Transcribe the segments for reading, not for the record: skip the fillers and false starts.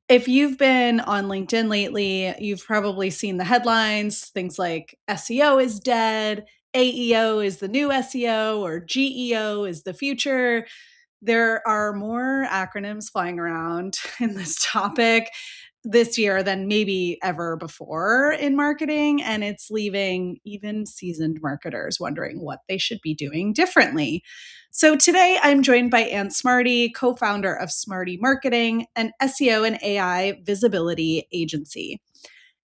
If you've been on LinkedIn lately, you've probably seen the headlines, things like SEO is dead, AEO is the new SEO, or GEO is the future. There are more acronyms flying around in this topic this year than maybe ever before in marketing. And it's leaving even seasoned marketers wondering what they should be doing differently. So today I'm joined by Ann Smarty, co founder of Smarty Marketing, an SEO and AI visibility agency.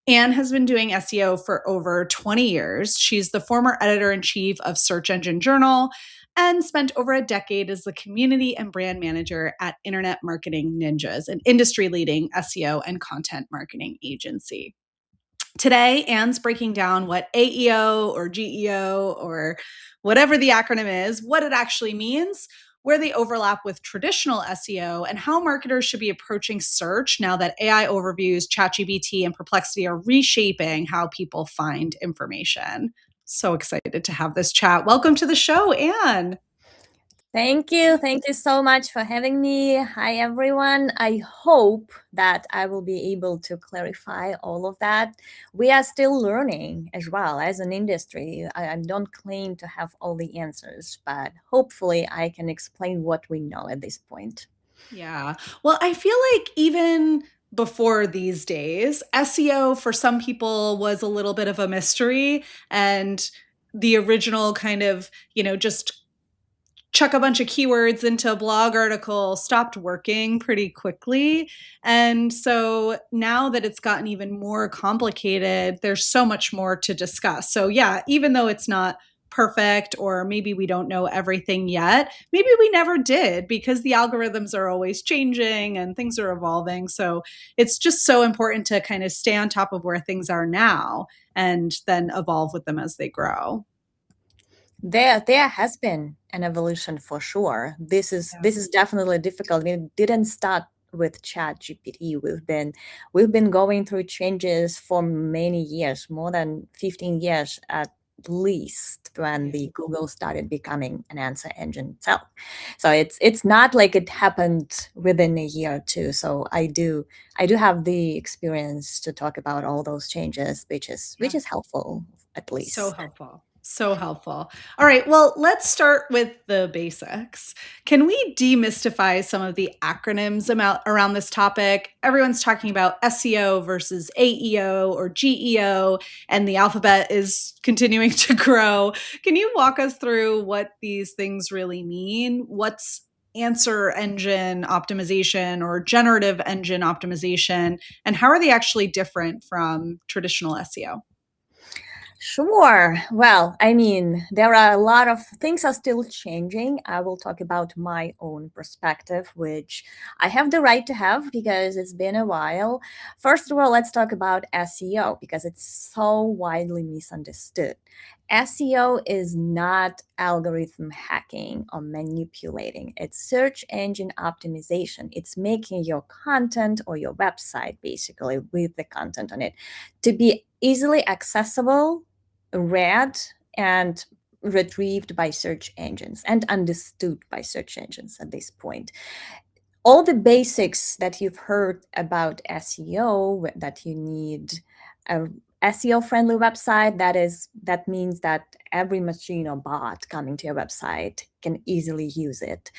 Anne has been doing SEO for over 20 years. She's the former editor in chief of Search Engine Journal and spent over a decade as the community and brand manager at Internet Marketing Ninjas, an industry leading SEO and content marketing agency. Today, Anne's breaking down what AEO or GEO or whatever the acronym is, what it actually means, where they overlap with traditional SEO, and how marketers should be approaching search now that AI overviews, ChatGPT, and Perplexity are reshaping how people find information. So excited to have this chat. Welcome to the show, Anne. Thank you. Thank you so much for having me. Hi, everyone. I hope that I will be able to clarify all of that. We are still learning as well as an industry. I don't claim to have all the answers, but hopefully I can explain what we know at this point. Yeah. Well, I feel like even before these days, SEO for some people was a little bit of a mystery. And the original kind of, just chuck a bunch of keywords into a blog article stopped working pretty quickly. And so now that it's gotten even more complicated, there's so much more to discuss. So, yeah, even though it's not perfect or maybe we don't know everything yet, maybe we never did because the algorithms are always changing and things are evolving. So, it's just so important to kind of stay on top of where things are now and then evolve with them as they grow. There has been an evolution for sure. This is definitely difficult. It didn't start with ChatGPT. We've been going through changes for many years, more than 15 years at least, when the Google started becoming an answer engine itself. So it's not like it happened within a year or two. So I do have the experience to talk about all those changes, which is helpful at So least. helpful. So helpful. All right. Well, let's start with the basics. Can we demystify some of the acronyms around this topic? Everyone's talking about SEO versus AEO or GEO, and the alphabet is continuing to grow. Can you walk us through what these things really mean? What's answer engine optimization or generative engine optimization? And how are they actually different from traditional SEO? Sure. Well, I mean, there are a lot of things are still changing. I will talk about my own perspective, which I have the right to have because it's been a while. First of all, let's talk about SEO because it's so widely misunderstood. SEO is not algorithm hacking or manipulating. It's search engine optimization. It's making your content or your website, basically, with the content on it, to be easily accessible, read, and retrieved by search engines and understood by search engines at this point. All the basics that you've heard about SEO, that you need a SEO friendly website, that means that every machine or bot coming to your website can easily use it.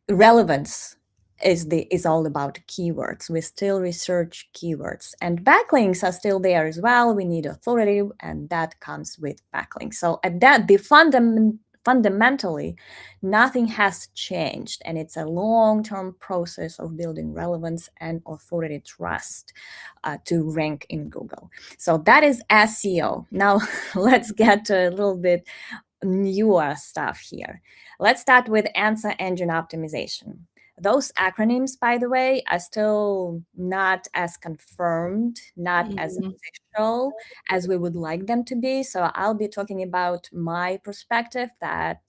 Relevance is all about keywords. We still research keywords, and backlinks are still there as well. We need authority, and that comes with backlinks. So at that, fundamentally, nothing has changed, and it's a long-term process of building relevance and authority trust to rank in Google. So that is SEO. Now let's get to a little bit newer stuff here. Let's start with answer engine optimization. Those acronyms, by the way, are still not as confirmed, not as Mhm. official as we would like them to be. So I'll be talking about my perspective that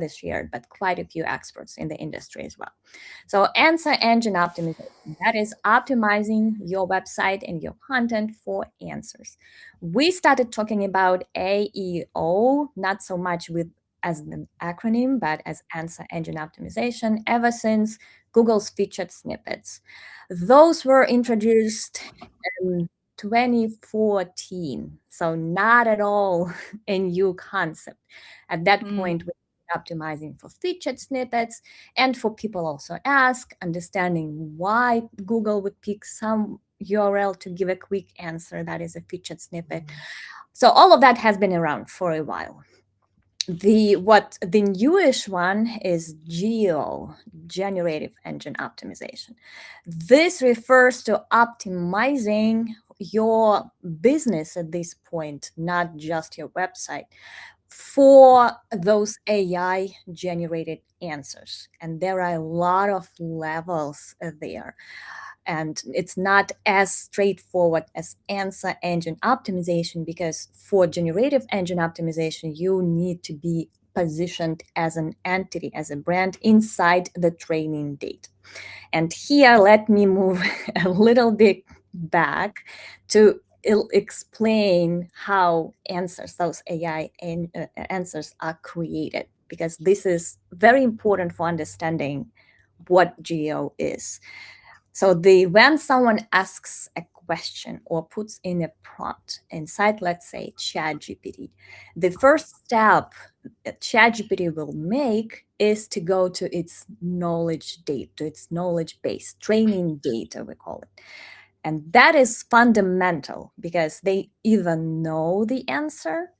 is shared, but quite a few experts in the industry as well. So answer engine optimization, that is optimizing your website and your content for answers. We started talking about AEO, not so much with as an acronym, but as answer engine optimization ever since Google's featured snippets. Those were introduced in 2014, so not at all a new concept. At that Mm. point, we were optimizing for featured snippets and for people also ask, understanding why Google would pick some URL to give a quick answer that is a featured snippet. So all of that has been around for a while. The newish one is GEO, generative engine optimization. This refers to optimizing your business at this point, not just your website, for those AI generated answers. And there are a lot of levels there. And it's not as straightforward as answer engine optimization, because for generative engine optimization, you need to be positioned as an entity, as a brand inside the training data. And here, let me move a little bit back to explain how answers, those AI answers, are created, because this is very important for understanding what GEO is. So when someone asks a question or puts in a prompt inside, let's say, ChatGPT, the first step that ChatGPT will make is to go to its knowledge data, to its knowledge base, training data, we call it. And that is fundamental, because they either know the answer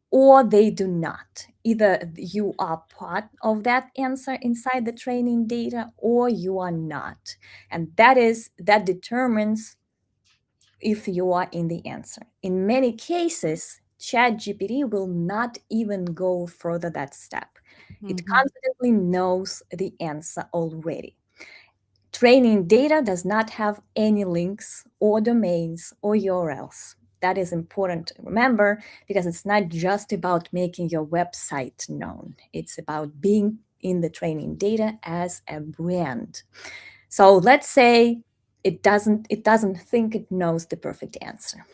or they do not. Either you are part of that answer inside the training data or you are not. And that determines if you are in the answer. In many cases, ChatGPT will not even go further that step. It Mhm. confidently knows the answer already. Training data does not have any links or domains or URLs. That is important to remember, because it's not just about making your website known. It's about being in the training data as a brand. So let's say it doesn't think it knows the perfect answer.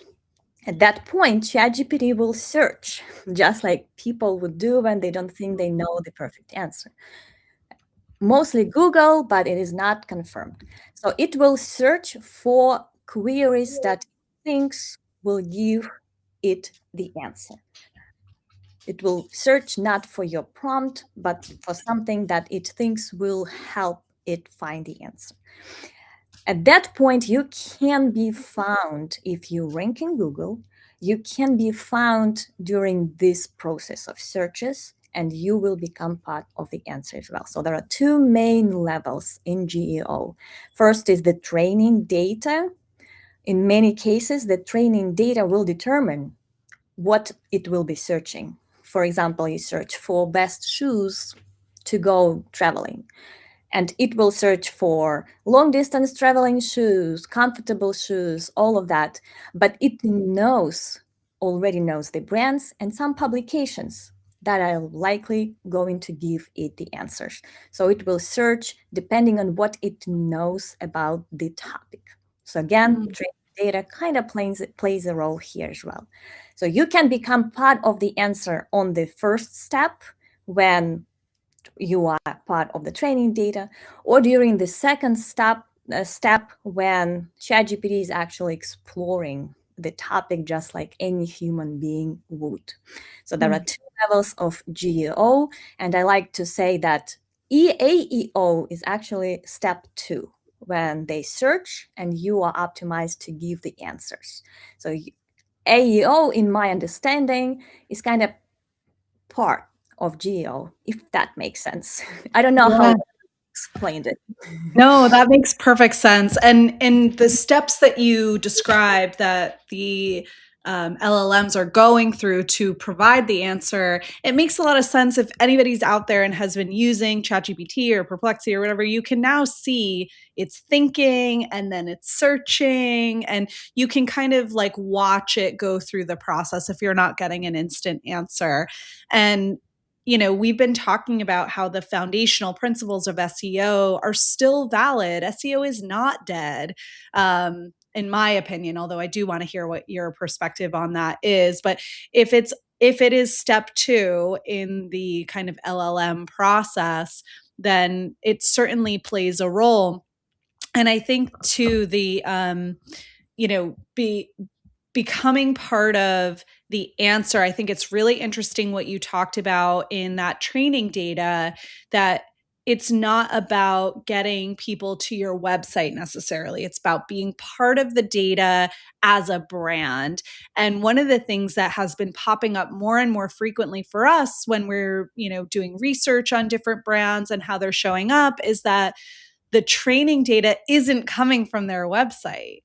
At that point, ChatGPT will search, just like people would do when they don't think they know the perfect answer. Mostly Google, but it is not confirmed. So it will search for queries that it thinks will give it the answer. It will search not for your prompt, but for something that it thinks will help it find the answer. At that point, you can be found if you rank in Google. You can be found during this process of searches, and you will become part of the answer as well. So there are two main levels in GEO. First is the training data. In many cases, the training data will determine what it will be searching. For example, you search for best shoes to go traveling, and it will search for long distance traveling shoes, comfortable shoes, all of that. But it already knows the brands and some publications that are likely going to give it the answers. So it will search depending on what it knows about the topic. So again, Mm. training data kind of plays a role here as well. So you can become part of the answer on the first step, when you are part of the training data, or during the second step when ChatGPT is actually exploring the topic just like any human being would. So there are Mm. two levels of GEO, and I like to say that AEO is actually step 2, when they search and you are optimized to give the answers. So AEO, in my understanding, is kind of part of GEO, if that makes sense. I don't know how Yeah. to explain it. No, that makes perfect sense. And the steps that you described that the LLMs are going through to provide the answer, it makes a lot of sense. If anybody's out there and has been using ChatGPT or Perplexity or whatever, you can now see it's thinking and then it's searching, and you can kind of like watch it go through the process if you're not getting an instant answer. And we've been talking about how the foundational principles of SEO are still valid. SEO is not dead, in my opinion, although I do want to hear what your perspective on that is. But if it is step 2 in the kind of LLM process, then it certainly plays a role. And I think too, you know, becoming part of the answer. I think it's really interesting what you talked about in that training data, that it's not about getting people to your website necessarily. It's about being part of the data as a brand. And one of the things that has been popping up more and more frequently for us when we're, doing research on different brands and how they're showing up is that the training data isn't coming from their website,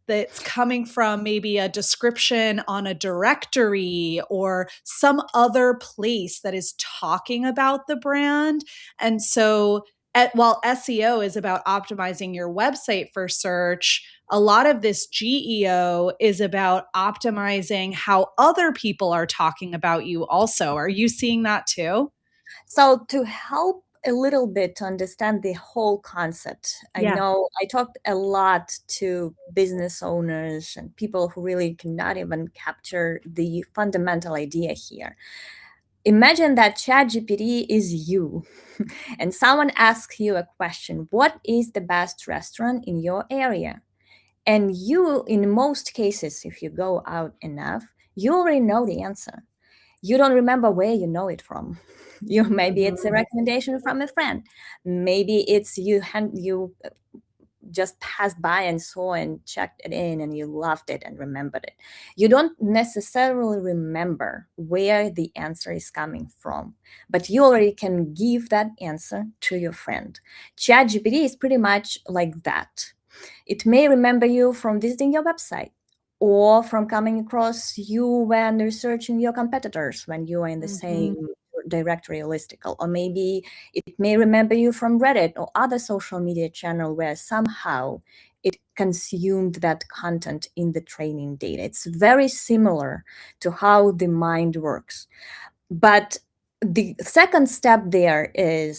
that's coming from maybe a description on a directory or some other place that is talking about the brand. And so, while SEO is about optimizing your website for search, a lot of this GEO is about optimizing how other people are talking about you also. Are you seeing that too? So to help a little bit to understand the whole concept, I Yeah. know I talked a lot to business owners and people who really cannot even capture the fundamental idea here. Imagine that ChatGPT is you, and someone asks you a question: what is the best restaurant in your area? And you, in most cases, if you go out enough, you already know the answer. You don't remember where you know it from. You maybe it's a Mhm. recommendation from a friend. Maybe it's you just passed by and saw and checked it in and you loved it and remembered it. You don't necessarily remember where the answer is coming from, but you already can give that answer to your friend. ChatGPT is pretty much like that. It may remember you from visiting your website or from coming across you when researching your competitors when you are in the Mhm. same directory or listicle. Or maybe it may remember you from Reddit or other social media channel where somehow it consumed that content in the training data. It's very similar to how the mind works. But the second step there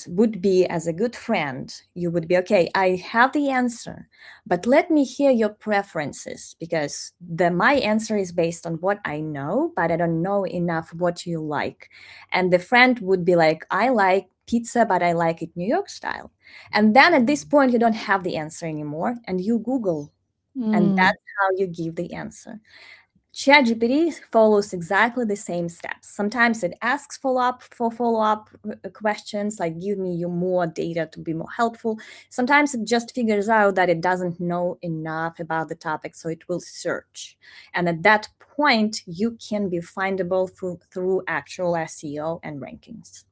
would be, as a good friend, you would be, okay, I have the answer, but let me hear your preferences, because my answer is based on what I know, but I don't know enough what you like. And the friend would be like, I like pizza, but I like it New York style. And then at this point you don't have the answer anymore, and you Google, and Mm. that's how you give the answer. ChatGPT follows exactly the same steps. Sometimes it asks follow-up questions like give me you more data to be more helpful. Sometimes it just figures out that it doesn't know enough about the topic, so it will search. And at that point, you can be findable through actual SEO and rankings.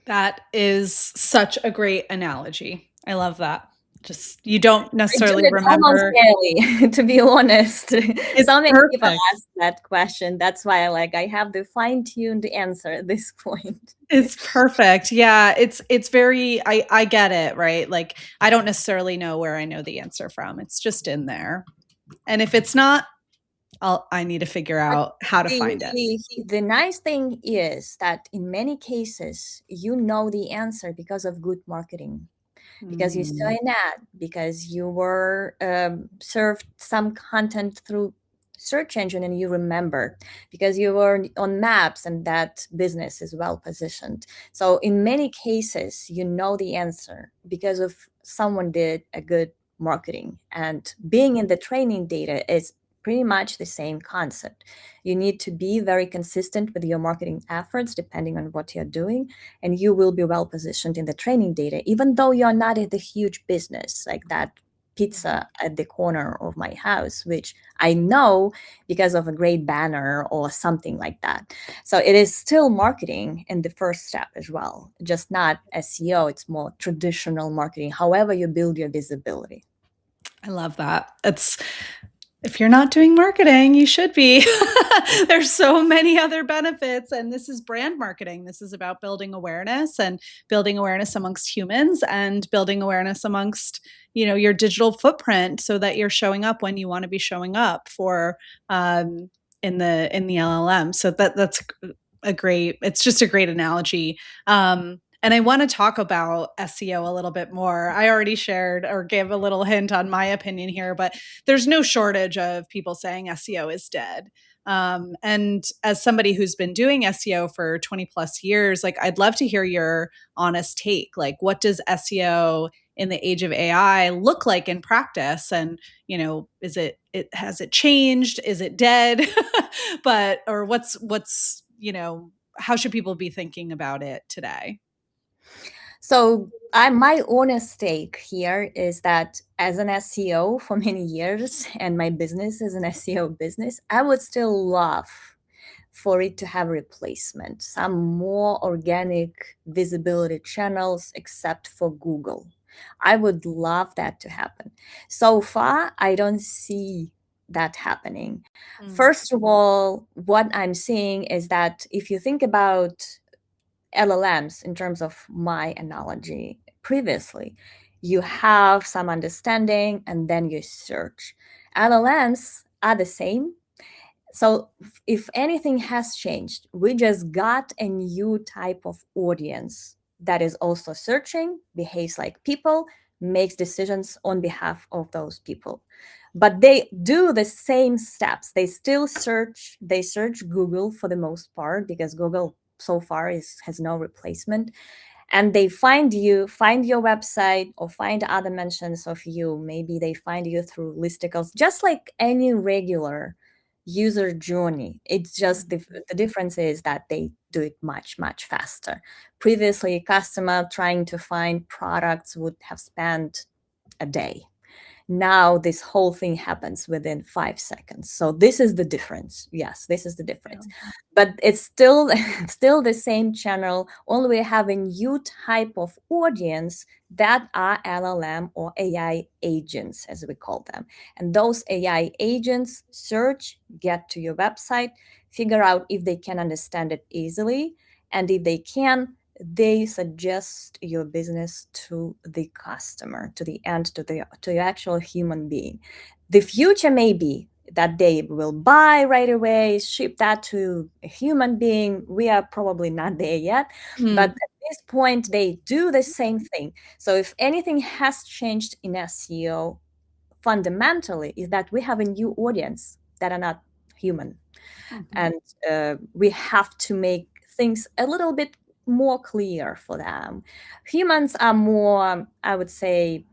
That is such a great analogy. I love that. Just you don't I do necessarily it almost remember. daily, to be honest. It's So many people perfect. ask that question. That's why I have the fine-tuned answer at this point. It's perfect. Yeah, it's very I get it, right? Like I don't necessarily know where I know the answer from. It's just in there. And if it's not, I need to figure But out how to the, find it. the nice thing is that in many cases, you know the answer because of good marketing, because you saw Mm. an ad, because you were served some content through search engine and you remember, because you were on maps and that business is well positioned. So in many cases, you know the answer because of someone did a good marketing. And being in the training data is pretty much the same concept. You need to be very consistent with your marketing efforts depending on what you're doing, and you will be well positioned in the training data, even though you're not in the huge business like that pizza at the corner of my house, which I know because of a great banner or something like that. So it is still marketing in the first step as well, just not SEO. It's more traditional marketing, however you build your visibility. I love that. It's if you're not doing marketing, you should be. There's so many other benefits. And this is brand marketing. This is about building awareness and building awareness amongst humans and building awareness amongst, your digital footprint so that you're showing up when you want to be showing up for um, in the LLM. So that's it's just a great analogy. And I want to talk about SEO a little bit more. I already shared or gave a little hint on my opinion here, but there's no shortage of people saying SEO is dead. And as somebody who's been doing SEO for 20 plus years, like I'd love to hear your honest take. Like, what does SEO in the age of AI look like in practice? And, is it has it changed? Is it dead? But, or what's, how should people be thinking about it today? So my honest take here is that as an SEO for many years, and my business is an SEO business, I would still love for it to have replacement, some more organic visibility channels except for Google. I would love that to happen. So far, I don't see that happening. Mm. First of all, what I'm seeing is that if you think about LLMs in terms of my analogy previously, you have some understanding and then you search. LLMs are the same. So if anything has changed, we just got a new type of audience that is also searching, behaves like people, makes decisions on behalf of those people. But they do the same steps. They still search, they search Google for the most part because Google so far has no replacement, and they find your website or find other mentions of you. Maybe they find you through listicles, just like any regular user journey. It's just the difference is that they do it much faster. Previously, a customer trying to find products would have spent a day. Now this whole thing happens within 5 seconds. So this is the difference. Yes, this is the difference. Yeah. But it's still still the same channel, only we have a new type of audience that are LLM or AI agents, as we call them. And those AI agents search, get to your website, figure out if they can understand it easily, and if they can, they suggest your business to the customer, to the end, to the actual human being. The future may be that they will buy right away, ship that to a human being. We are probably not there yet, but Mm. at this point they do the same thing. So if anything has changed in SEO fundamentally is that we have a new audience that are not human, Mhm. and we have to make things a little bit more clear for them. Humans are more, I would say,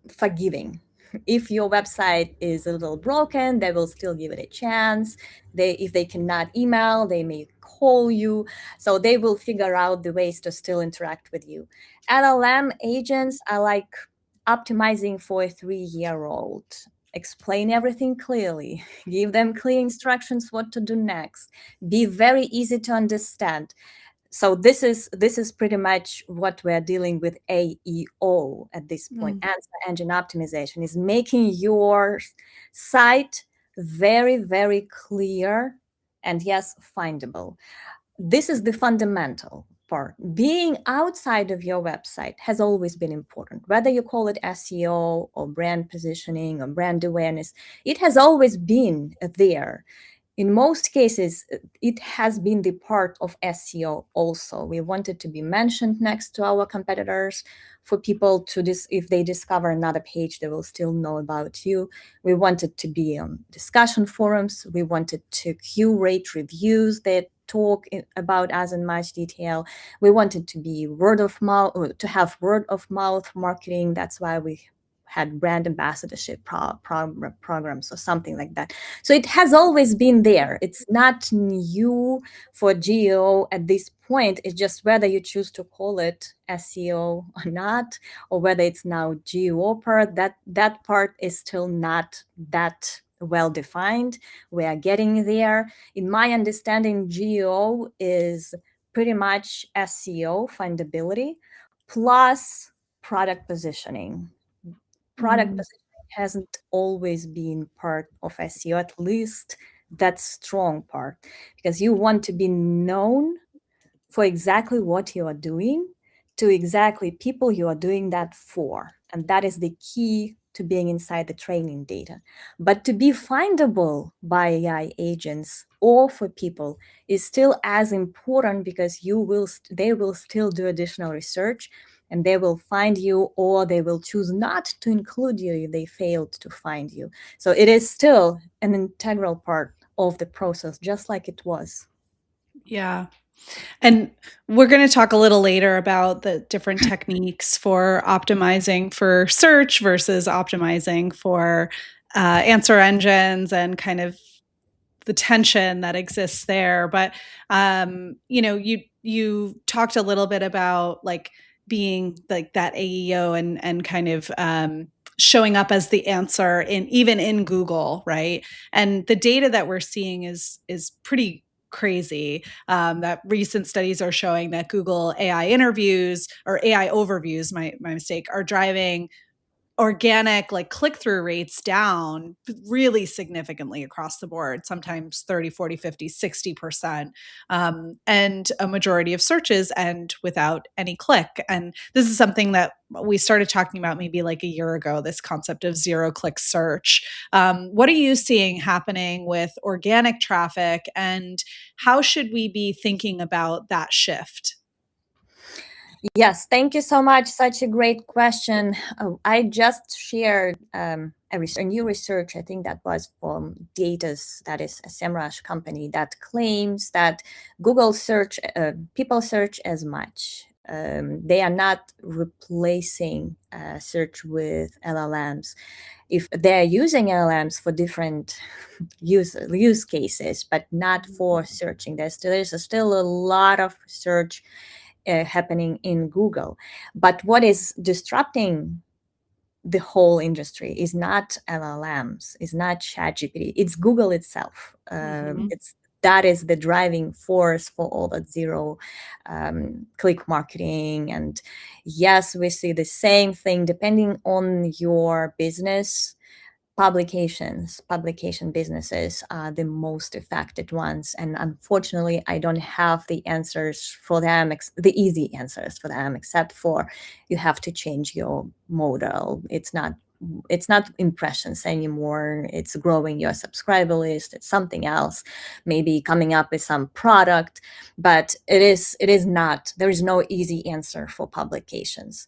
forgiving. If your website is a little broken, they will still give it a chance. If they cannot email, they may call you. So they will figure out the ways to still interact with you. LLM agents are like optimizing for a 3-year-old. Explain everything clearly, give them clear instructions what to do next, be very easy to understand. So this is pretty much what we're dealing with AEO at this point. Mm. Answer engine optimization is making your site very, very clear and yes, findable. This is the fundamental part. Being outside of your website has always been important. Whether you call it SEO or brand positioning or brand awareness, it has always been there. In most cases, it has been the part of SEO also. We want it to be mentioned next to our competitors for people to if they discover another page, they will still know about you. We want it to be on discussion forums. We want it to curate reviews that talk about us in much detail. We want it to be word of mouth, or to have word of mouth marketing. That's why we had brand ambassadorship programs or something like that. So it has always been there. It's not new for GEO at this point. It's just whether you choose to call it SEO or not, or whether it's now GEO part. That part is still not that well defined. We are getting there. In my understanding, GEO is pretty much SEO findability plus product positioning. Product Mm. positioning hasn't always been part of SEO, at least that strong part, because you want to be known for exactly what you are doing to exactly people you are doing that for. And that is the key to being inside the training data. But to be findable by AI agents or for people is still as important because they will still do additional research and they will find you, or they will choose not to include you if they failed to find you. So it is still an integral part of the process, just like it was. Yeah. And we're going to talk a little later about the different techniques for optimizing for search versus optimizing for answer engines, and kind of the tension that exists there. But you talked a little bit about like being like that AEO, and kind of showing up as the answer in even in Google, right? And the data that we're seeing is pretty crazy. That recent studies are showing that Google AI interviews, or AI overviews, my mistake, are driving organic like click-through rates down really significantly across the board, sometimes 30, 40, 50, 60%, and a majority of searches end without any click. And this is something that we started talking about maybe like a year ago, this concept of zero click search. What are you seeing happening with organic traffic, and how should we be thinking about that shift? Yes, thank you so much. Such a great question. I just shared a new research, I think that was from Datas, that is a SEMrush company, that claims that Google search, people search as much. They are not replacing search with LLMs. If they're using LLMs for different use cases, but not for searching, there's still a lot of search happening in Google. But what is disrupting the whole industry is not LLMs, is not ChatGPT, it's Google itself. It's that is the driving force for all that zero click marketing. And yes, we see the same thing depending on your business. Publication businesses are the most affected ones, and unfortunately I don't have the answers for them, the easy answers for them, except for you have to change your model. It's not impressions anymore, it's growing your subscriber list, it's something else, maybe coming up with some product. But it is not, there is no easy answer for publications.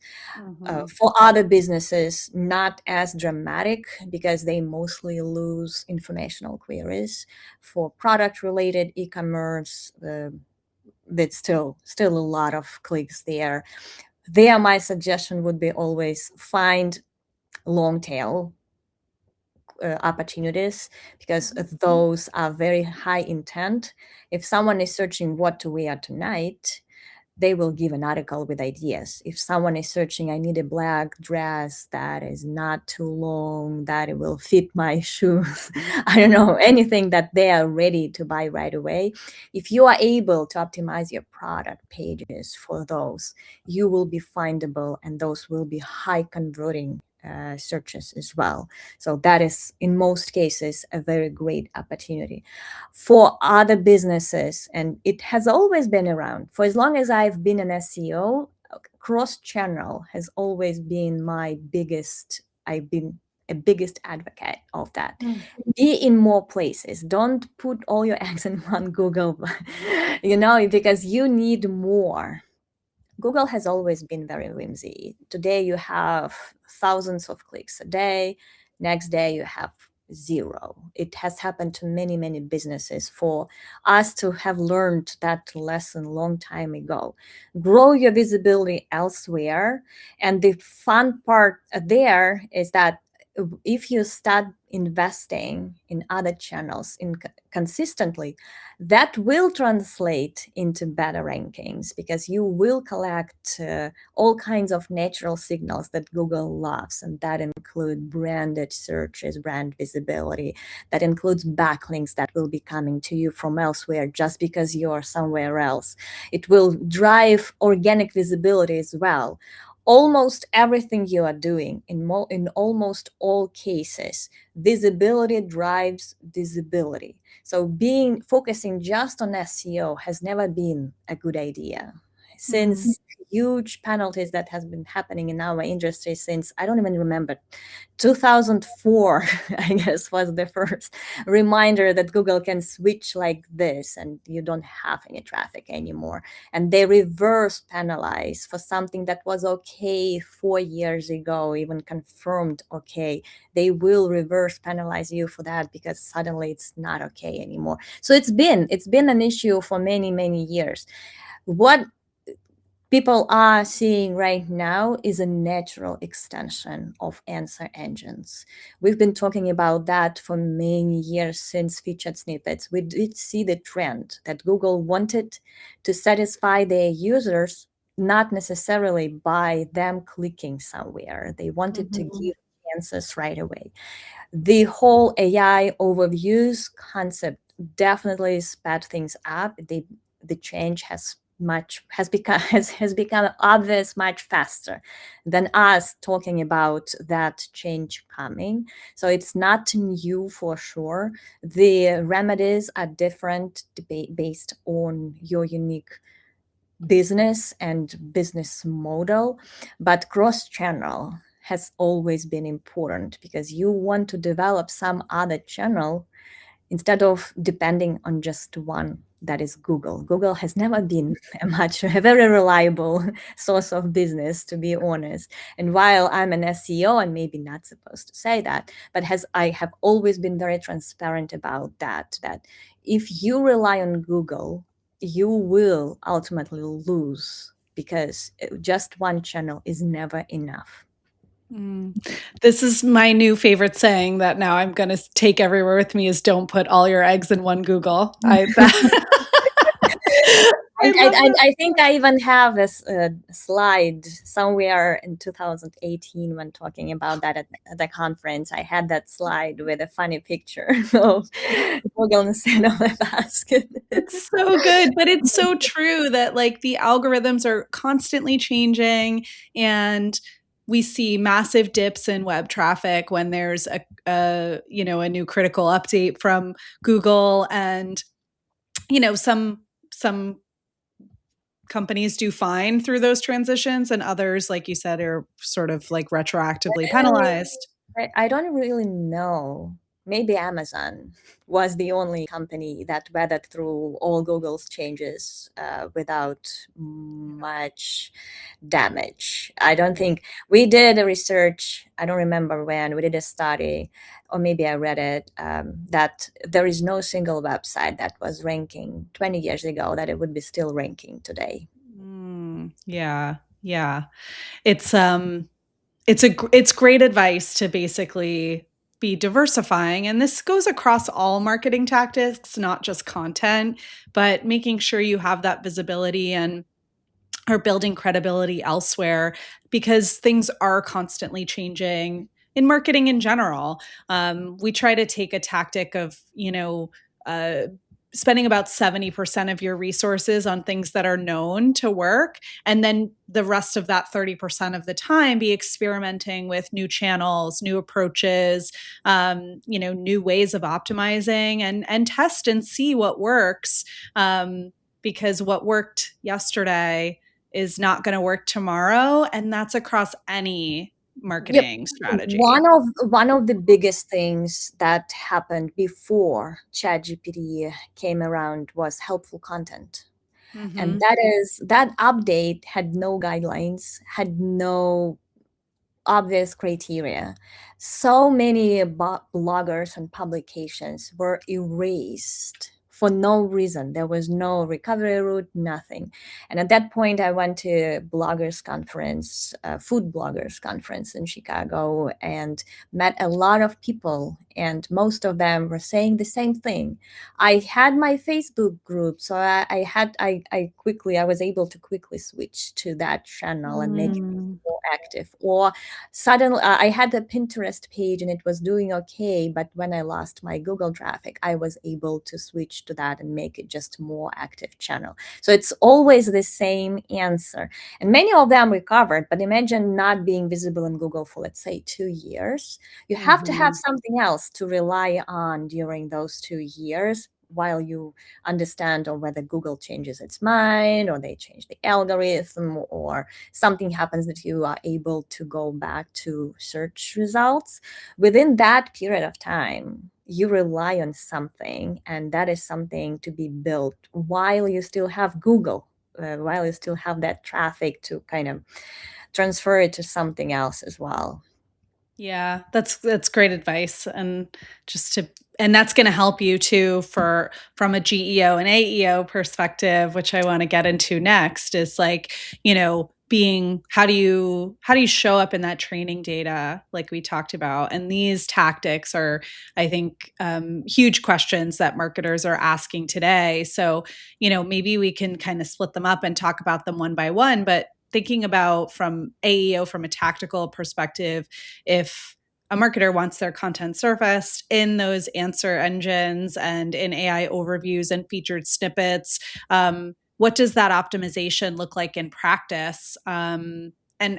For other businesses, not as dramatic, because they mostly lose informational queries. For product related e-commerce, there's still a lot of clicks there. My suggestion would be always find long tail opportunities, because those are very high intent. If someone is searching what to wear tonight, they will give an article with ideas. If someone is searching, I need a black dress that is not too long, that it will fit my shoes, I don't know, anything that they are ready to buy right away. If you are able to optimize your product pages for those, you will be findable, and those will be high converting searches as well. So that is, in most cases, a very great opportunity. For other businesses, and it has always been around for as long as I've been an SEO, cross-channel has always been my biggest, I've been a biggest advocate of that. Be in more places. Don't put all your eggs in one Google, because you need more. Google has always been very whimsy. Today you have thousands of clicks a day. Next day you have zero. It has happened to many, many businesses. For us to have learned that lesson long time ago, grow your visibility elsewhere. And the fun part there is that if you start investing in other channels consistently, that will translate into better rankings, because you will collect all kinds of natural signals that Google loves, and that include branded searches, brand visibility, that includes backlinks that will be coming to you from elsewhere just because you're somewhere else. It will drive organic visibility as well. Almost everything you are doing, in almost all cases, visibility drives visibility. So focusing just on SEO has never been a good idea. Mm. since huge penalties that has been happening in our industry since I don't even remember 2004. I guess was the first reminder that Google can switch like this and you don't have any traffic anymore, and they reverse penalize for something that was okay 4 years ago, even confirmed okay. They will reverse penalize you for that because suddenly it's not okay anymore. So it's been an issue for many years. What people are seeing right now is a natural extension of answer engines. We've been talking about that for many years since featured snippets. We did see the trend that Google wanted to satisfy their users, not necessarily by them clicking somewhere. They wanted to Mhm. give answers right away. The whole AI overviews concept definitely sped things up. The change has become obvious much faster than us talking about that change coming. So it's not new for sure. The remedies are different based on your unique business and business model, but cross channel has always been important because you want to develop some other channel instead of depending on just one, that is Google. Google has never been a very reliable source of business, to be honest. And while I'm an SEO and maybe not supposed to say that, but has I have always been very transparent about that if you rely on Google, you will ultimately lose because just one channel is never enough. Mm. This is my new favorite saying that now I'm going to take everywhere with me is don't put all your eggs in one Google. I that I, I I, love I that. I think I even have this slide somewhere in 2018 when talking about that at the conference. I had that slide with a funny picture of Google instead of a basket. It's so good, but it's so true that like the algorithms are constantly changing and we see massive dips in web traffic when there's a new critical update from Google and some companies do fine through those transitions and others like you said are sort of like retroactively penalized. I don't really know. Maybe Amazon was the only company that weathered through all Google's changes without much damage. I don't think we did a research. I don't remember when we did a study, or maybe I read it, that there is no single website that was ranking 20 years ago that it would be still ranking today. Yeah, yeah. It's great advice to basically be diversifying, and this goes across all marketing tactics, not just content, but making sure you have that visibility and are building credibility elsewhere because things are constantly changing in marketing in general. We try to take a tactic of, spending about 70% of your resources on things that are known to work. And then the rest of that 30% of the time be experimenting with new channels, new approaches, new ways of optimizing and test and see what works. Because what worked yesterday is not going to work tomorrow, and that's across any Yep. marketing One strategy. of one of the biggest things that happened before ChatGPT came around was helpful content. And Mm-hmm. that update had no guidelines, had no obvious criteria. So many bloggers and publications were erased for no reason. There was no recovery route, nothing. And at that point, I went to bloggers conference, food bloggers conference in Chicago, and met a lot of people. And most of them were saying the same thing. I had my Facebook group, so I was able to quickly switch to that channel and make it Mm. more active. Or suddenly I had a Pinterest page and it was doing okay, but when I lost my Google traffic, I was able to switch to that and make it just more active channel. So it's always the same answer, and many of them recovered. But imagine not being visible in Google for, let's say, 2 years. You have to have Mm-hmm. something else to rely on during those 2 years, while you understand or whether Google changes its mind or they change the algorithm or something happens that you are able to go back to search results. Within that period of time, you rely on something, and that is something to be built while you still have Google, while you still have that traffic to kind of transfer it to something else as well. Yeah, that's great advice, and that's going to help you too for from a GEO and AEO perspective, which I want to get into next. Is like, being how do you show up in that training data like we talked about, and these tactics are, I think, huge questions that marketers are asking today. So maybe we can kind of split them up and talk about them one by one, but thinking about from AEO from a tactical perspective, if a marketer wants their content surfaced in those answer engines and in AI overviews and featured snippets, what does that optimization look like in practice? And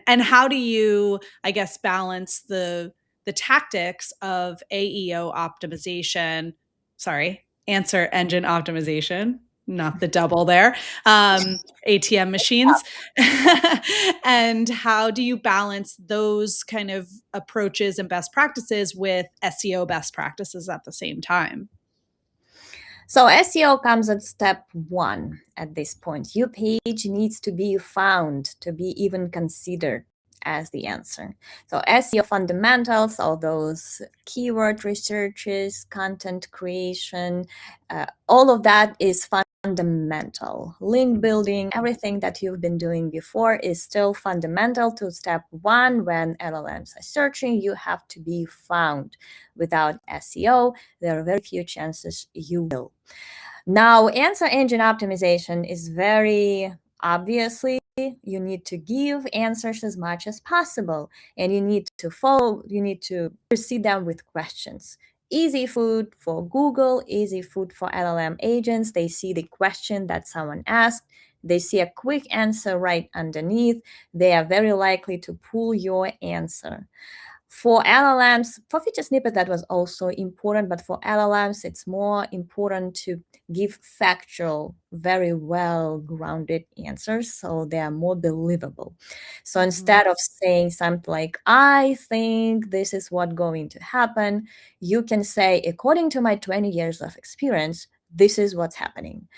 how do you, I guess, balance the tactics of AEO optimization? Sorry, answer engine optimization, not the double there. ATM machines. And how do you balance those kind of approaches and best practices with SEO best practices at the same time? So SEO comes at step one at this point. Your page needs to be found to be even considered as the answer. So SEO fundamentals, all those keyword researches, content creation, all of that is fundamental. Link building, everything that you've been doing before is still fundamental to step one. When LLMs are searching, you have to be found. Without SEO, there are very few chances you will. Now, answer engine optimization is very obviously, you need to give answers as much as possible, and you need to precede them with questions. Easy food for Google, easy food for LLM agents. They see the question that someone asked, they see a quick answer right underneath. They are very likely to pull your answer. For LLMs, for feature snippet, that was also important, but for LLMs, it's more important to give factual, very well grounded answers so they are more believable. So Mm-hmm. instead of saying something like, I think this is what's going to happen, you can say, according to my 20 years of experience, this is what's happening.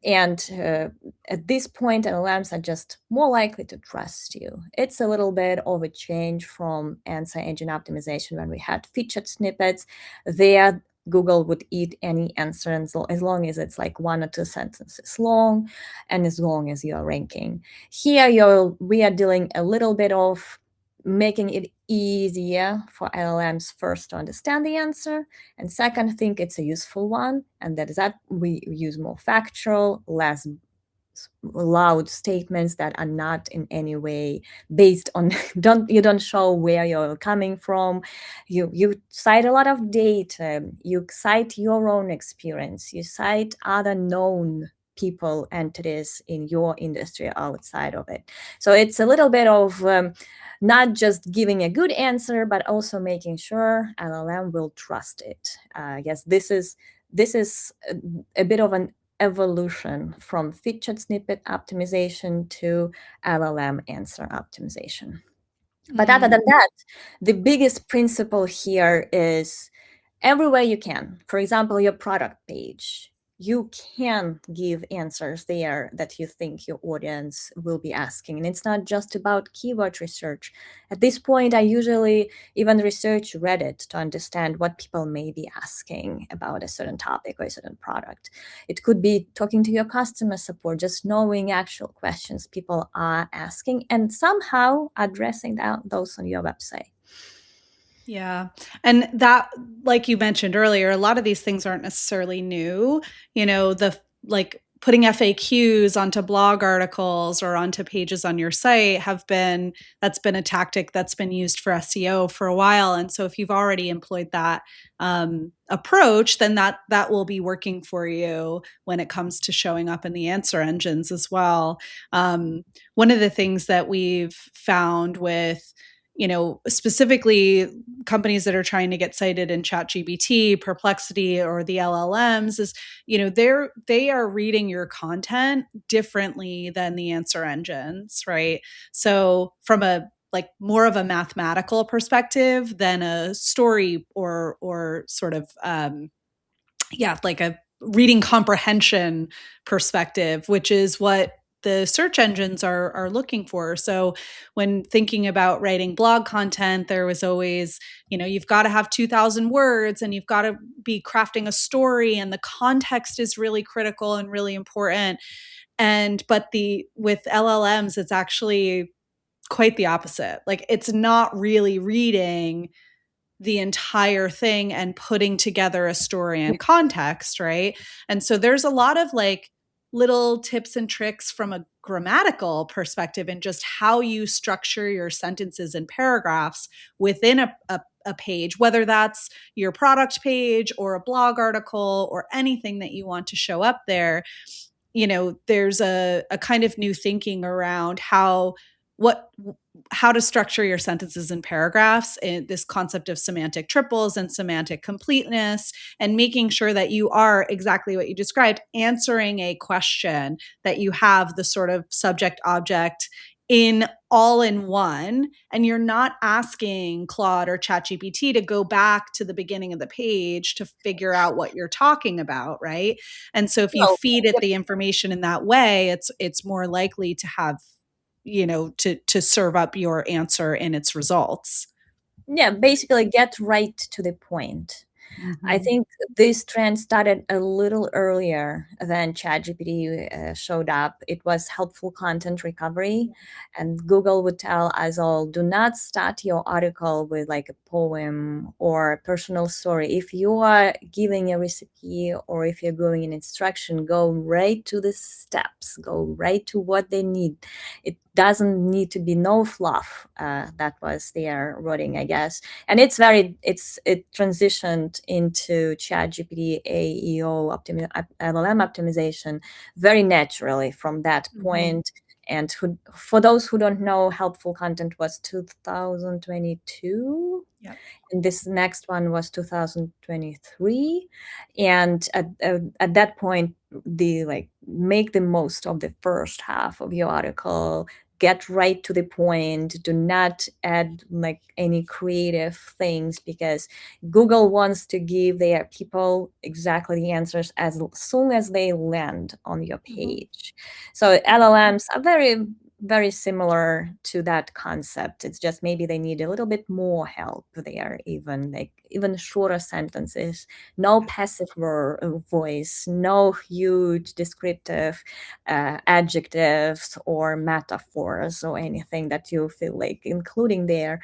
And at this point, LLMs are just more likely to trust you. It's a little bit of a change from answer engine optimization when we had featured snippets. There, Google would eat any answer as long as it's like 1 or 2 sentences long and as long as you're ranking. Here, we are dealing a little bit of making it easier for LLMs first to understand the answer, and second, think it's a useful one, and that is that we use more factual, less loud statements that are not in any way based on don't show where you're coming from. You cite a lot of data, you cite your own experience, you cite other known people, entities in your industry outside of it. So it's a little bit of not just giving a good answer, but also making sure LLM will trust it. Yes, this is a bit of an evolution from featured snippet optimization to LLM answer optimization. But other Mm. than that, the biggest principle here is everywhere you can. For example, your product page. You can give answers there that you think your audience will be asking. And it's not just about keyword research. At this point, I usually even research Reddit to understand what people may be asking about a certain topic or a certain product. It could be talking to your customer support, just knowing actual questions people are asking and somehow addressing those on your website. Yeah. And that, like you mentioned earlier, a lot of these things aren't necessarily new. The like putting FAQs onto blog articles or onto pages on your site that's been a tactic that's been used for SEO for a while. And so if you've already employed that approach, then that will be working for you when it comes to showing up in the answer engines as well. One of the things that we've found with specifically companies that are trying to get cited in ChatGPT, Perplexity, or the LLMs is, they are reading your content differently than the answer engines, right? So from a like more of a mathematical perspective than a story or sort of like a reading comprehension perspective, which is what the search engines are looking for. So when thinking about writing blog content, there was always, you've got to have 2,000 words and you've got to be crafting a story, and the context is really critical and really important. But with LLMs, it's actually quite the opposite. Like, it's not really reading the entire thing and putting together a story and context, right? And so there's a lot of like little tips and tricks from a grammatical perspective and just how you structure your sentences and paragraphs within a page, whether that's your product page or a blog article or anything that you want to show up there. There's a kind of new thinking around how to structure your sentences and paragraphs, and this concept of semantic triples and semantic completeness, and making sure that you are exactly what you described, answering a question, that you have the sort of subject object in all in one, and you're not asking Claude or ChatGPT to go back to the beginning of the page to figure out what you're talking about, right? And so if you No, feed it the information in that way, it's more likely to have, to serve up your answer in its results. yeah, basically get right to the point. I Mm-hmm. think this trend started a little earlier than ChatGPT showed up. It was helpful content recovery, and Google would tell us all, do not start your article with like a poem or a personal story. If you are giving a recipe or if you're giving an instruction, go right to the steps, go right to what they need. It doesn't need to be no fluff. That was their wording, I guess. And it transitioned into ChatGPT AEO LLM optimization very naturally from that Mm-hmm. point. And for those who don't know, helpful content was 2022, Yep. and this next one was 2023. And at that point, the like make the most of the first half of your article, get right to the point, do not add like any creative things, because Google wants to give their people exactly the answers as soon as they land on your Mm-hmm. page. So LLMs are very similar to that concept. It's just maybe they need a little bit more help there, even shorter sentences, no Yeah. passive voice, no huge descriptive adjectives or metaphors or anything that you feel like including there.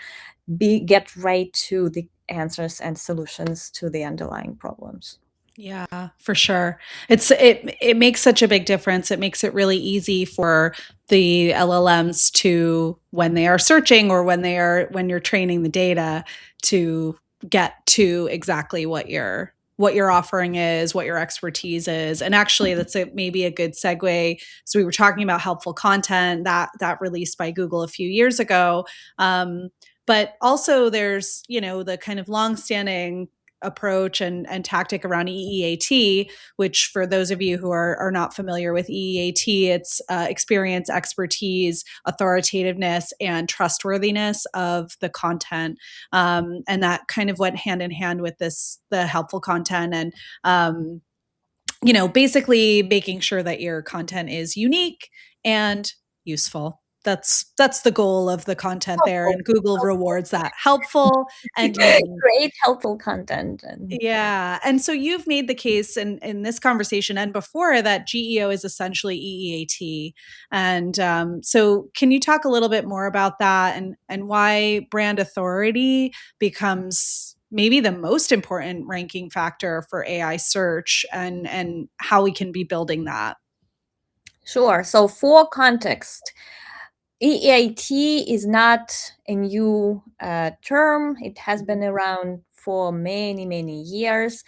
Get right to the answers and solutions to the underlying problems. Yeah, for sure. It makes such a big difference. It makes it really easy for the LLMs to, when they are searching or when you're training the data, to get to exactly what your offering is, what your expertise is. And actually that's maybe a good segue. So we were talking about helpful content that released by Google a few years ago. But also there's, the kind of longstanding approach and tactic around EEAT, which for those of you who are not familiar with EEAT, it's experience, expertise, authoritativeness, and trustworthiness of the content. And that kind of went hand in hand with the helpful content. And basically making sure that your content is unique and useful. That's the goal of the content there, Helpful, and Google helpful. rewards that: helpful and unique. Great helpful content. And Yeah. And so you've made the case in this conversation and before that GEO is essentially EEAT. And so can you talk a little bit more about that, and why brand authority becomes maybe the most important ranking factor for AI search, and how we can be building that? sure. So for context, EAT is not a new term. It has been around for many, many years.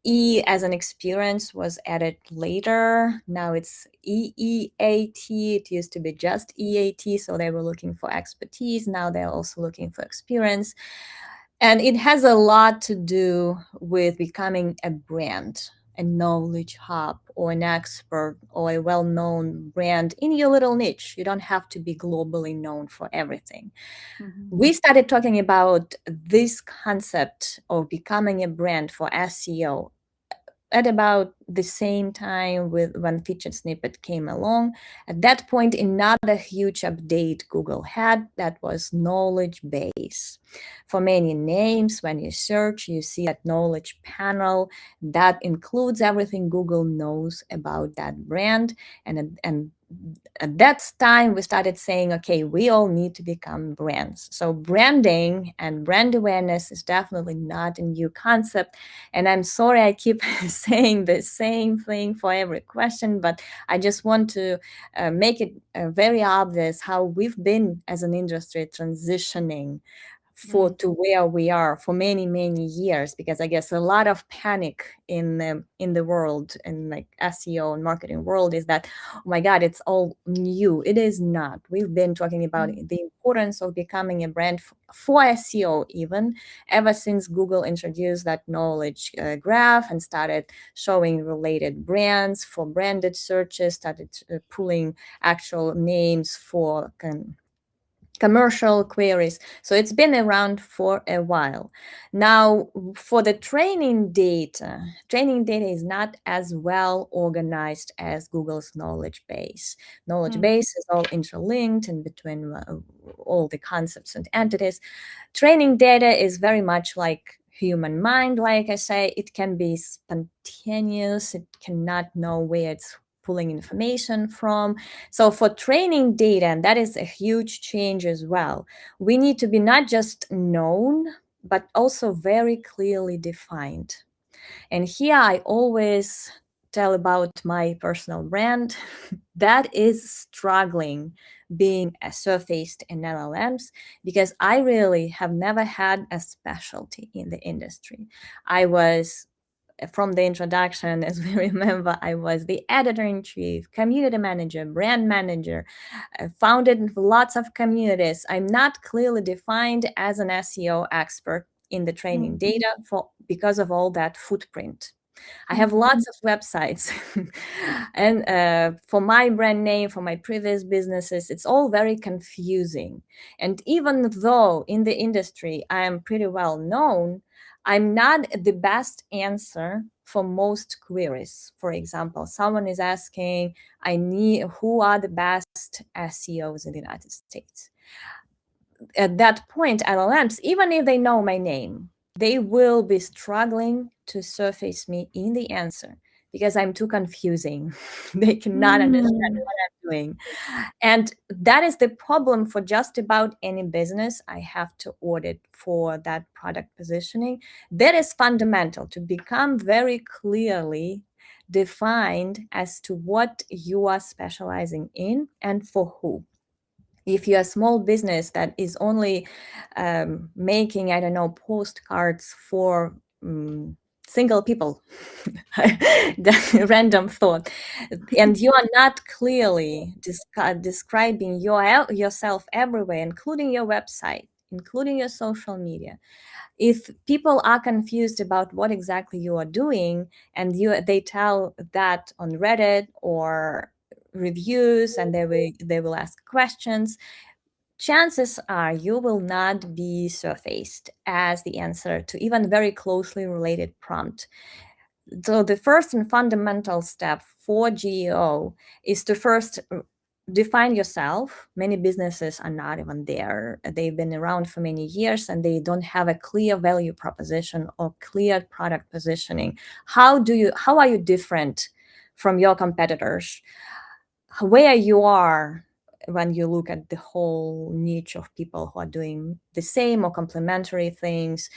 E as an experience was added later. Now it's EEAT. It used to be just EAT. So they were looking for expertise. Now they're also looking for experience. And it has a lot to do with becoming a brand, a knowledge hub, or an expert, or a well known brand in your little niche. You don't have to be globally known for everything. Mhm. We started talking about this concept of becoming a brand for SEO at about the same time with when featured snippet came along. At that point, another huge update Google had, that was knowledge base. For many names, when you search, you see that knowledge panel that includes everything Google knows about that brand. And at that time, we started saying, okay, we all need to become brands. So branding and brand awareness is definitely not a new concept. And I'm sorry I keep saying the same thing for every question, but I just want to make it very obvious how we've been as an industry transitioning to where we are for many, many years, because I guess a lot of panic in the world, in like SEO and marketing world, is that, oh my god, it's all new. It is not. We've been talking about the importance of becoming a brand for SEO even ever since Google introduced that knowledge graph and started showing related brands for branded searches, started pulling actual names for commercial queries. So it's been around for a while. Now, for the training data is not as well organized as Google's knowledge base. Knowledge base is all interlinked in between all the concepts and entities. Training data is very much like human mind, like I say. It can be spontaneous. It cannot know where it's pulling information from. So for training data, and that is a huge change as well, we need to be not just known, but also very clearly defined. And here I always tell about my personal brand that is struggling being surfaced in LLMs, because I really have never had a specialty in the industry. I was, from the introduction, as we remember, I was the editor-in-chief, community manager, brand manager, founded lots of communities. I'm not clearly defined as an SEO expert in the training data because of all that footprint. I have lots of websites. And for my brand name, for my previous businesses, it's all very confusing. And even though in the industry I am pretty well known, I'm not the best answer for most queries. For example, someone is asking, who are the best SEOs in the United States? At that point, LLMs, even if they know my name, they will be struggling to surface me in the answer because I'm too confusing. They cannot understand what I'm doing. And that is the problem for just about any business I have to audit for that product positioning. That is fundamental, to become very clearly defined as to what you are specializing in and for who. If you're a small business that is only making, I don't know, postcards for single people, random thought, and you are not clearly describing yourself everywhere, including your website, including your social media. If people are confused about what exactly you are doing, and they tell that on Reddit or reviews, and they will ask questions, chances are you will not be surfaced as the answer to even very closely related prompt. So the first and fundamental step for GEO is to first define yourself. Many businesses are not even there. They've been around for many years and they don't have a clear value proposition or clear product positioning. How are you different from your competitors? Where you are when you look at the whole niche of people who are doing the same or complementary things.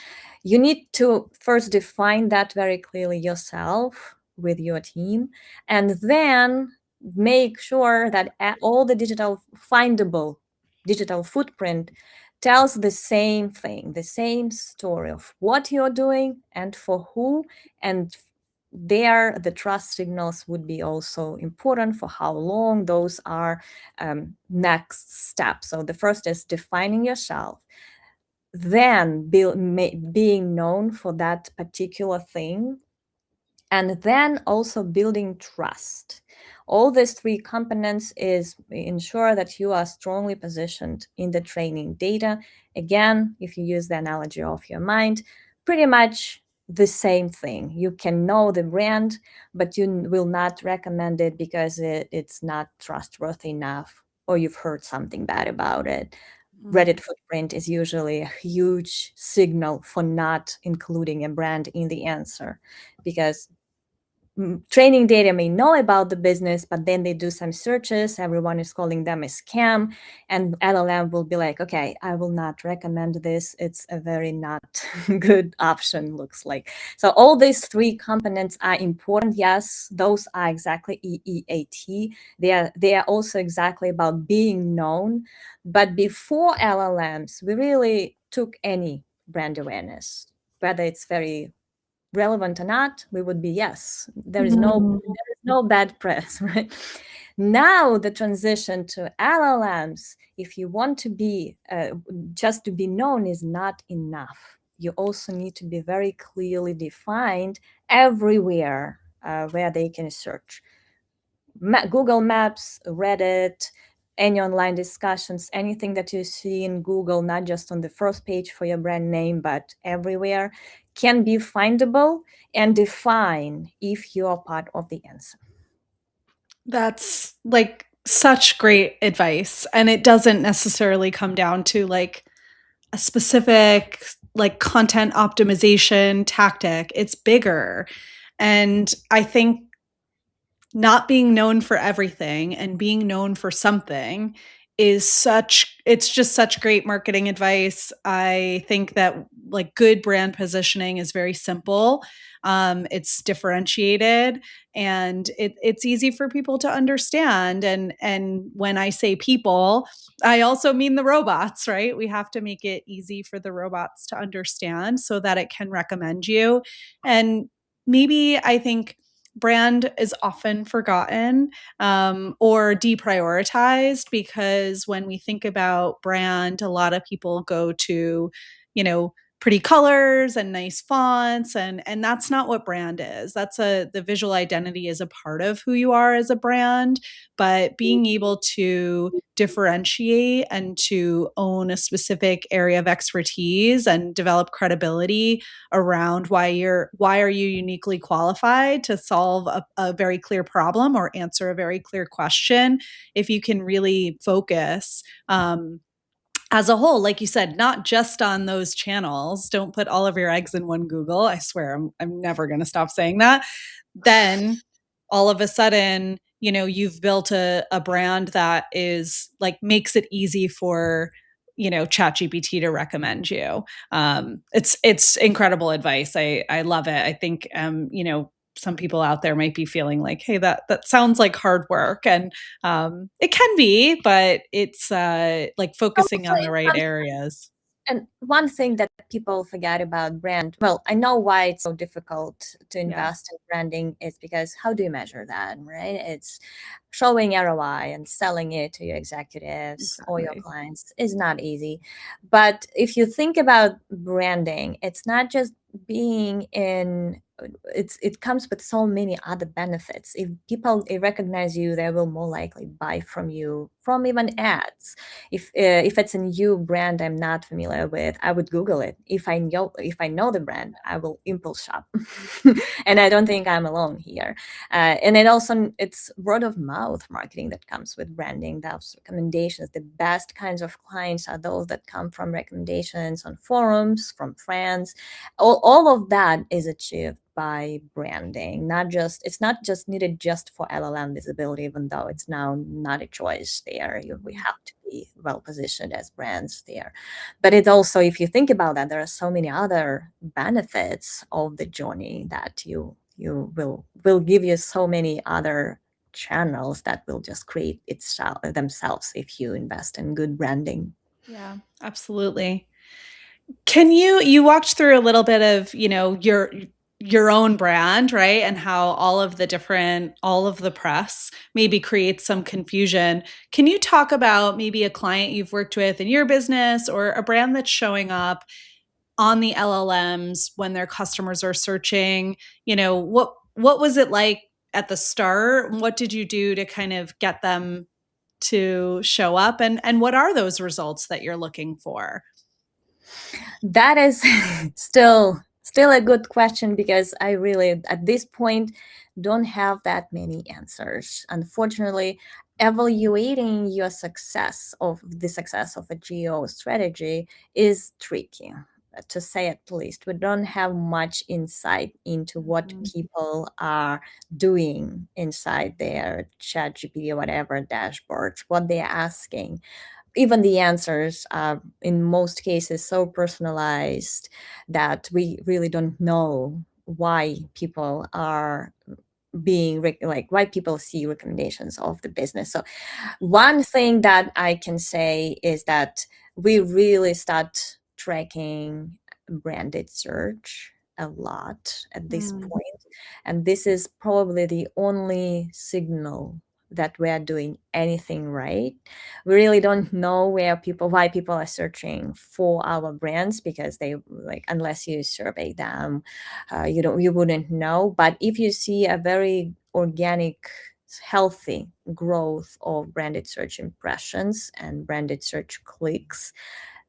You need to first define that very clearly yourself with your team, and then make sure that all the digital findable digital footprint tells the same thing, the same story of what you're doing and for who, and there the trust signals would be also important for how long. Those are next steps. So the first is defining yourself, then being known for that particular thing, and then also building trust. All these three components is ensure that you are strongly positioned in the training data. Again, if you use the analogy of your mind, pretty much the same thing. You can know the brand, but you will not recommend it because it's not trustworthy enough, or you've heard something bad about it. Reddit footprint is usually a huge signal for not including a brand in the answer, because training data may know about the business, but then they do some searches. Everyone is calling them a scam. And LLM will be like, okay, I will not recommend this. It's a very not good option, looks like. So all these three components are important. Yes, those are exactly EEAT. They are also exactly about being known. But before LLMs, we really took any brand awareness, whether it's very relevant or not, we would be yes. There is no bad press, right? Now the transition to LLMs, if you want to be just to be known, is not enough. You also need to be very clearly defined everywhere where they can search. Google Maps, Reddit, any online discussions, anything that you see in Google, not just on the first page for your brand name, but everywhere, can be findable and define if you are part of the answer. That's like such great advice. And it doesn't necessarily come down to like a specific like content optimization tactic. It's bigger. And I think not being known for everything and being known for something is it's just such great marketing advice. I think that like good brand positioning is very simple. It's differentiated and it's easy for people to understand. And when I say people, I also mean the robots, right? We have to make it easy for the robots to understand so that it can recommend you. And maybe I think brand is often forgotten or deprioritized because when we think about brand, a lot of people go to, you know, pretty colors and nice fonts and that's not what brand is. That's the visual identity is a part of who you are as a brand, but being able to differentiate and to own a specific area of expertise and develop credibility around why are you uniquely qualified to solve a very clear problem or answer a very clear question. If you can really focus as a whole, like you said, not just on those channels, don't put all of your eggs in one Google. I swear I'm never going to stop saying that. Then all of a sudden, you know, you've built a brand that is like makes it easy for, you know, ChatGPT to recommend you. It's incredible advice. I love it. I think you know, some people out there might be feeling like, hey, that sounds like hard work, and it can be, but it's like focusing Also, on the right areas. and one thing that people forget about brand, well, I know why it's so difficult to Yeah, invest in branding is because how do you measure that, right? It's showing ROI and selling it to your executives or your exactly. clients is not easy. But if you think about branding, it's not just being in it comes with so many other benefits. If people recognize you, they will more likely buy from you from even ads. If it's a new brand I'm not familiar with, I would Google it. If I know the brand, I will impulse shop, and I don't think I'm alone here. And it's word of mouth marketing that comes with branding. Those recommendations, the best kinds of clients are those that come from recommendations on forums, from friends. All of that is achieved by branding. It's not just needed just for LLM visibility, even though it's now not a choice there. We have to be well positioned as brands there. But it also, if you think about that, there are so many other benefits of the journey that you will give you so many other channels that will just create itself themselves if you invest in good branding. Yeah, absolutely. Can you walked through a little bit of, your own brand, right? And how all of the press maybe creates some confusion. Can you talk about maybe a client you've worked with in your business or a brand that's showing up on the LLMs when their customers are searching? What was it like at the start? What did you do to kind of get them to show up, and what are those results that you're looking for? That is still a good question, because I really at this point don't have that many answers. Unfortunately, evaluating the success of a GEO strategy is tricky, to say at least. We don't have much insight into what Mhm. people are doing inside their chat GPT or whatever dashboards, what they're asking. Even the answers are in most cases so personalized that we really don't know why people are like why people see recommendations of the business. So one thing that I can say is that we really start tracking branded search a lot at this Mm, point. And this is probably the only signal that we are doing anything right. We really don't know why people are searching for our brands, because they like, unless you survey them, you wouldn't know. But if you see a very organic, healthy growth of branded search impressions and branded search clicks,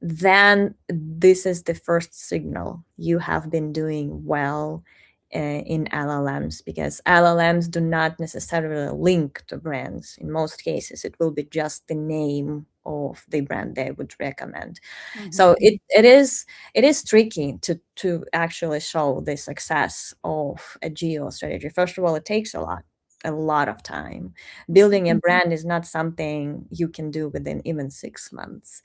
then this is the first signal you have been doing well in LLMs, because LLMs do not necessarily link to brands. In most cases, it will be just the name of the brand they would recommend. So mhm, it is tricky to actually show the success of a geo strategy. First of all, it takes a lot of time. Building a brand is not something you can do within even 6 months.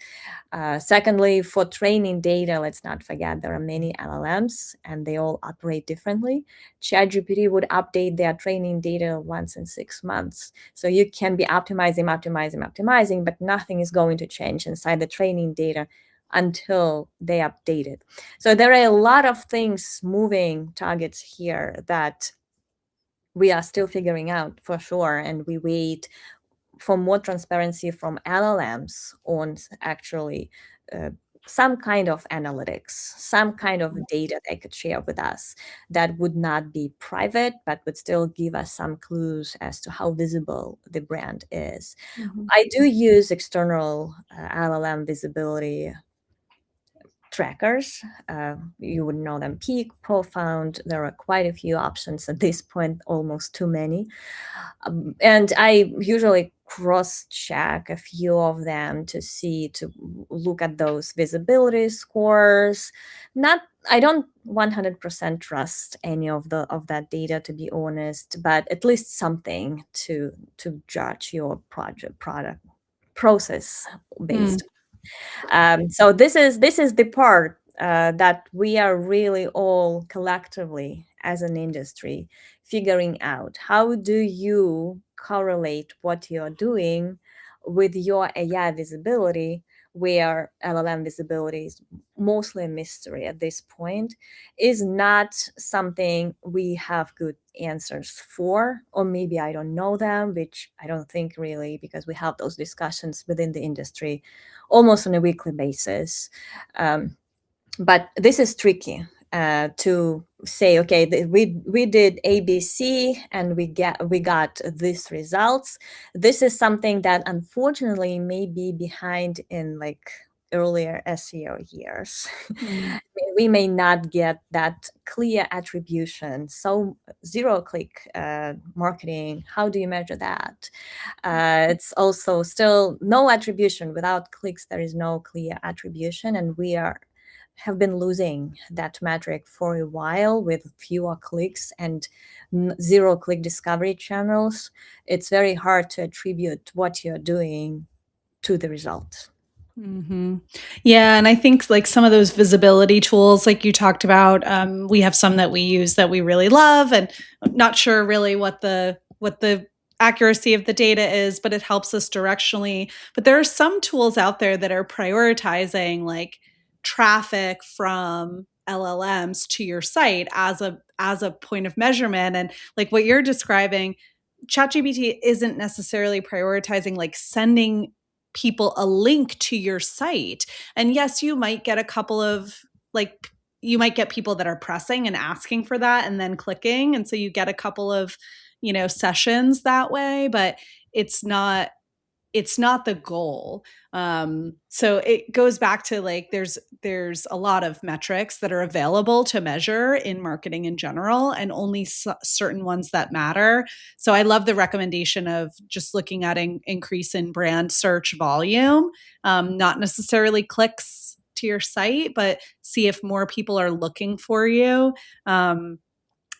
Secondly, for training data, let's not forget there are many LLMs and they all operate differently. ChatGPT would update their training data once in 6 months. So you can be optimizing, but nothing is going to change inside the training data until they update it. So there are a lot of things, moving targets here, that we are still figuring out for sure. And we wait for more transparency from LLMs on actually uh, some kind of analytics, some kind of data they could share with us that would not be private, but would still give us some clues as to how visible the brand is. mhm, I do use external LLM visibility trackers. You would know them: Peak, Profound. There are quite a few options at this point, almost too many. And I usually cross check a few of them to look at those visibility scores. Not, I don't 100% trust any of that data, to be honest, but at least something to judge your product process mm, based. So this is the part that we are really all collectively as an industry figuring out. How do you correlate what you're doing with your AI visibility, where LLM visibility is mostly a mystery at this point, is not something we have good answers for, or maybe I don't know them, which I don't think really, because we have those discussions within the industry almost on a weekly basis. Um, but this is tricky to say, okay, we did ABC and we got these results. This is something that unfortunately may be behind in like earlier SEO years. mm, We may not get that clear attribution. So zero click marketing, how do you measure that? It's also still no attribution. Without clicks, there is no clear attribution, and we have been losing that metric for a while with fewer clicks and zero click discovery channels. It's very hard to attribute what you're doing to the result. mhm. Yeah, and I think like some of those visibility tools, like you talked about, we have some that we use that we really love, and I'm not sure really what the accuracy of the data is, but it helps us directionally. But there are some tools out there that are prioritizing like traffic from LLMs to your site as a point of measurement. And like what you're describing, ChatGPT isn't necessarily prioritizing like sending people a link to your site. And yes, you might get a couple of like you might get people that are pressing and asking for that and then clicking, and so you get a couple of sessions that way, but it's not it's not the goal. So it goes back to like there's a lot of metrics that are available to measure in marketing in general, and only certain ones that matter. So I love the recommendation of just looking at an increase in brand search volume, not necessarily clicks to your site, but see if more people are looking for you.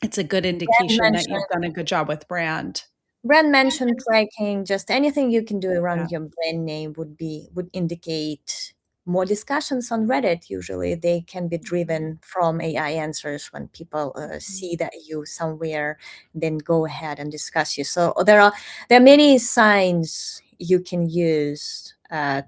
It's a good Brand indication that mention, you've done a good job with brand. brand mention tracking, just anything you can do Yeah. around your brand name would indicate more discussions on Reddit. Usually, they can be driven from AI answers when people see that you somewhere, then go ahead and discuss you. So there are many signs you can use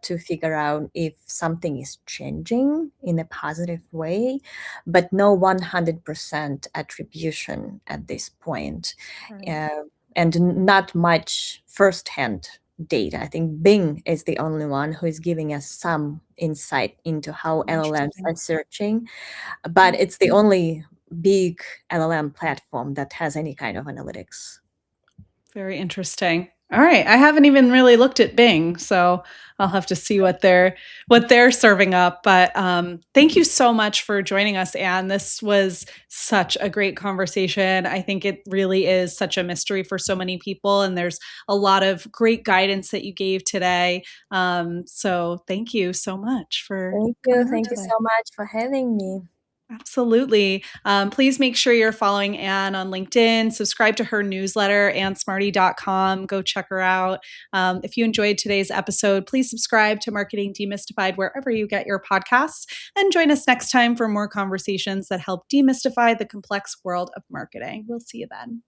to figure out if something is changing in a positive way, but no 100% attribution at this point. Right. Uh, and not much firsthand data. I think Bing is the only one who is giving us some insight into how LLMs Interesting. are searching, but it's the only big LLM platform that has any kind of analytics. Very interesting. All right, I haven't even really looked at Bing, so I'll have to see what they're serving up. But thank you so much for joining us, Anne. This was such a great conversation. I think it really is such a mystery for so many people, and there's a lot of great guidance that you gave today. So thank you so much for Thank you. coming on Thank you today. so much for having me. Absolutely. Please make sure you're following Anne on LinkedIn. Subscribe to her newsletter, annesmarty.com. Go check her out. If you enjoyed today's episode, please subscribe to Marketing Demystified wherever you get your podcasts. And join us next time for more conversations that help demystify the complex world of marketing. We'll see you then.